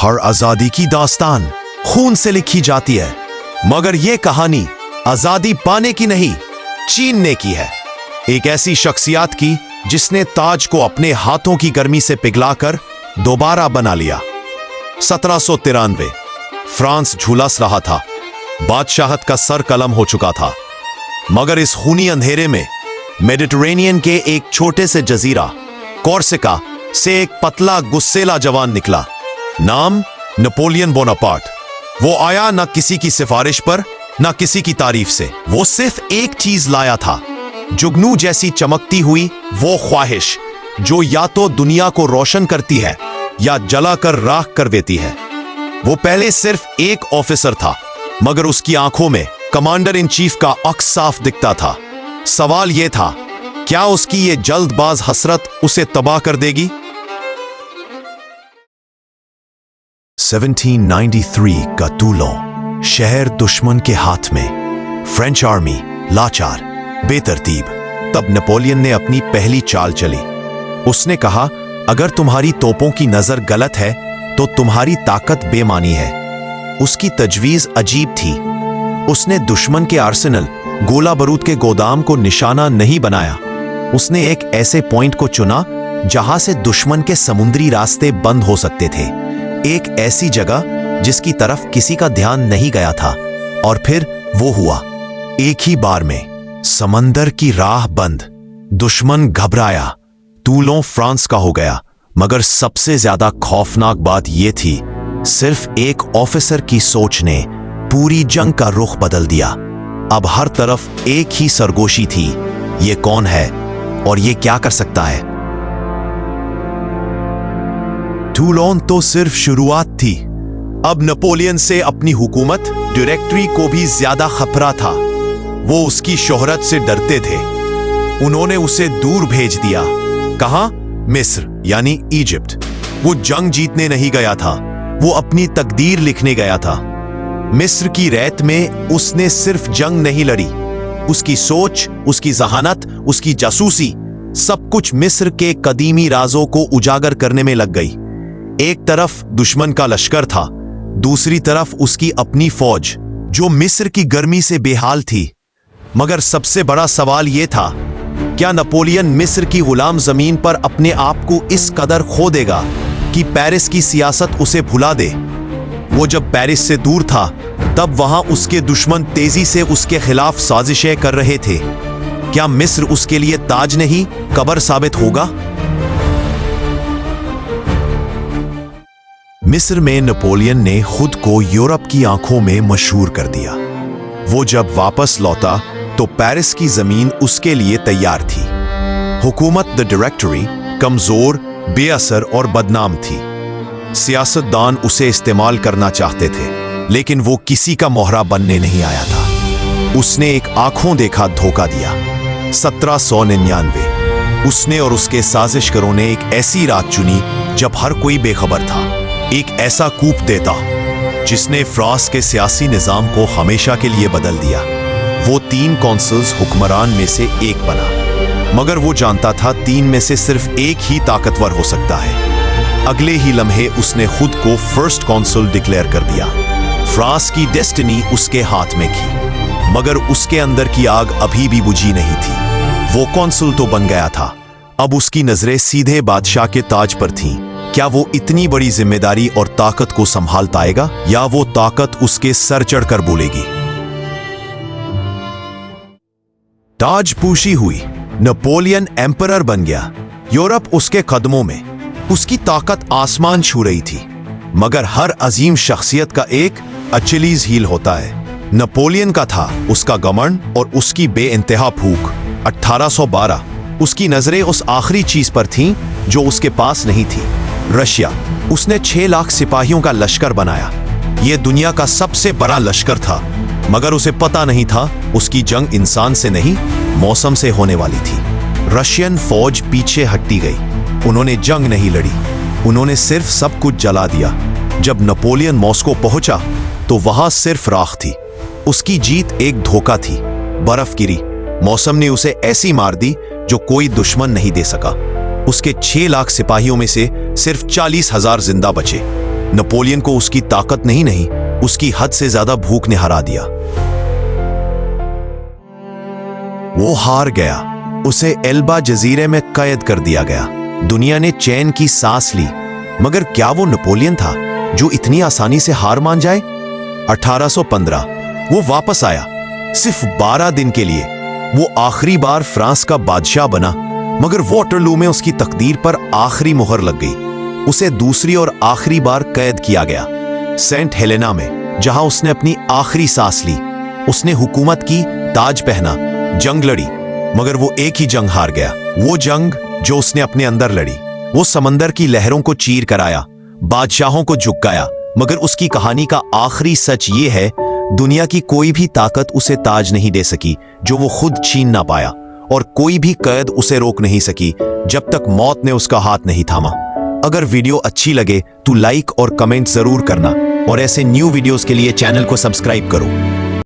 हर आजादी की दास्तान खून से लिखी जाती है, मगर यह कहानी आजादी पाने की नहीं, छीनने की है। एक ऐसी शख्सियत की जिसने ताज को अपने हाथों की गर्मी से पिघलाकर दोबारा बना लिया। 1793 फ्रांस झुलस रहा था, बादशाहत का सर कलम हो चुका था, मगर इस खूनी अंधेरे में मेडिटरेनियन के एक छोटे से जजीरा कॉर्सिका से एक पतला गुस्सेला जवान निकला। नाम नेपोलियन बोनापार्ट। वो आया न किसी की सिफारिश पर, न किसी की तारीफ से। वो सिर्फ एक चीज लाया था, जुगनू जैसी चमकती हुई वो ख्वाहिश जो या तो दुनिया को रोशन करती है या जलाकर राख कर देती है। वो पहले सिर्फ एक ऑफिसर था, मगर उसकी आंखों में कमांडर इन चीफ का अक्स साफ दिखता था। सवाल यह था, क्या उसकी ये जल्दबाज हसरत उसे तबाह कर देगी? 1793 का टूलोन शहर दुश्मन के हाथ में, फ्रेंच आर्मी लाचार, बेतरतीब। तब नेपोलियन ने अपनी पहली चाल चली। उसने कहा, अगर तुम्हारी तोपों की नजर गलत है तो तुम्हारी ताकत बेमानी है। उसकी तजवीज अजीब थी। उसने दुश्मन के आर्सेनल, गोला बारूद के गोदाम को निशाना नहीं बनाया। उसने एक ऐसे पॉइंट को चुना जहां से दुश्मन के समुद्री रास्ते बंद हो सकते थे, एक ऐसी जगह जिसकी तरफ किसी का ध्यान नहीं गया था। और फिर वो हुआ, एक ही बार में समंदर की राह बंद। दुश्मन घबराया, टूलोन फ्रांस का हो गया। मगर सबसे ज्यादा खौफनाक बात यह थी, सिर्फ एक ऑफिसर की सोच ने पूरी जंग का रुख बदल दिया। अब हर तरफ एक ही सरगोशी थी, ये कौन है और ये क्या कर सकता है? टूलोन तो सिर्फ शुरुआत थी। अब नेपोलियन से अपनी हुकूमत, डायरेक्टरी को भी ज्यादा खतरा था। वो उसकी शोहरत से डरते थे। उन्होंने उसे दूर भेज दिया। कहां? मिस्र यानी इजिप्ट। वो जंग जीतने नहीं गया था, वो अपनी तकदीर लिखने गया था। मिस्र की रैत में उसने सिर्फ जंग नहीं लड़ी, उसकी सोच, उसकी जहानत, उसकी जासूसी, सब कुछ मिस्र के कदीमी राजों को उजागर करने में लग गई। एक तरफ दुश्मन का लश्कर था, दूसरी तरफ उसकी अपनी फौज जो मिस्र की गर्मी से बेहाल थी। मगर सबसे बड़ा सवाल यह था, क्या नेपोलियन मिस्र की गुलाम जमीन पर अपने आप को इस कदर खो देगा कि पेरिस की सियासत उसे भुला दे? वो जब पेरिस से दूर था, तब वहां उसके दुश्मन तेजी से उसके खिलाफ साजिशें कर रहे थे। क्या मिस्र उसके लिए ताज नहीं, कब्र साबित होगा? मिस्र में नेपोलियन ने खुद को यूरोप की आंखों में मशहूर कर दिया। वो जब वापस लौटा तो पेरिस की जमीन उसके लिए तैयार थी। हुकूमत द डायरेक्टरी कमजोर, बेअसर और बदनाम थी। सियासतदान उसे इस्तेमाल करना चाहते थे, लेकिन वो किसी का मोहरा बनने नहीं आया था। उसने एक आंखों देखा धोखा दिया। 1799 उसने और उसके साजिशगरों ने एक ऐसी रात चुनी जब हर कोई बेखबर था। एक ऐसा कूप देता जिसने फ्रांस के सियासी निजाम को हमेशा के लिए बदल दिया। वो 3 कौंसल्स हुक्मरान में से एक बना, मगर वो जानता था 3 में से सिर्फ एक ही ताकतवर हो सकता है। अगले ही लम्हे उसने खुद को फर्स्ट कौंसल डिक्लेयर कर दिया। फ्रांस की डेस्टिनी उसके हाथ में थी, मगर उसके अंदर की आग अभी भी बुझी नहीं थी। वो कौंसल तो बन गया था, अब उसकी नजरें सीधे बादशाह के ताज पर थीं। क्या वो इतनी बड़ी जिम्मेदारी और ताकत को संभाल पाएगा, या वो ताकत उसके सर चढ़कर बोलेगी? ताजपोशी हुई, नेपोलियन एम्परर बन गया। यूरोप उसके कदमों में, उसकी ताकत आसमान छू रही थी। मगर हर अजीम शख्सियत का एक अचिलीज हील होता है। नेपोलियन का था उसका घमंड और उसकी बेइंतहा भूख। 1812 उसकी नजरें उस आखिरी चीज पर थीं जो उसके पास नहीं थी, रशिया। उसने 6 लाख सिपाहियों का लश्कर बनाया। यह दुनिया का सबसे बड़ा लश्कर था, मगर उसे पता नहीं था उसकी जंग इंसान से नहीं, मौसम से होने वाली थी। रशियन फौज पीछे हटती गई। उन्होंने जंग नहीं लड़ी, उन्होंने सिर्फ सब कुछ जला दिया। जब नेपोलियन मॉस्को पहुंचा तो वहां सिर्फ राख थी। उसकी जीत एक धोखा थी। बर्फ गिरी, मौसम ने उसे ऐसी मार दी जो कोई दुश्मन नहीं दे सका। उसके 6 लाख सिपाहियों में से सिर्फ 40,000 जिंदा बचे। नेपोलियन को उसकी ताकत नहीं, उसकी हद से ज्यादा भूख ने हरा दिया। वो हार गया, उसे एल्बा जजीरे में कैद कर दिया गया। दुनिया ने चैन की सांस ली, मगर क्या वो नेपोलियन था जो इतनी आसानी से हार मान जाए? 1815 वो वापस आया, सिर्फ 12 दिन के लिए। वो आखिरी बार फ्रांस का बादशाह बना, मगर वॉटरलू में उसकी तकदीर पर आखिरी मुहर लग गई। उसे दूसरी और आखिरी बार कैद किया गया, सेंट हेलेना में, जहां उसने अपनी आखिरी सांस ली। उसने हुकूमत की, ताज पहना, जंग लड़ी, मगर वो एक ही जंग हार गया। वो जंग जो उसने अपने अंदर लड़ी। वो समंदर की लहरों को चीर कर आया, बादशाहों को झुकाया, मगर उसकी कहानी का आखिरी सच ये है, दुनिया की कोई भी ताकत उसे ताज नहीं दे सकी जो वो खुद छीन ना पाया, और कोई भी कैद उसे रोक नहीं सकी जब तक मौत ने उसका हाथ नहीं थामा। अगर वीडियो अच्छी लगे तो लाइक और कमेंट जरूर करना, और ऐसे न्यू वीडियोस के लिए चैनल को सब्सक्राइब करो।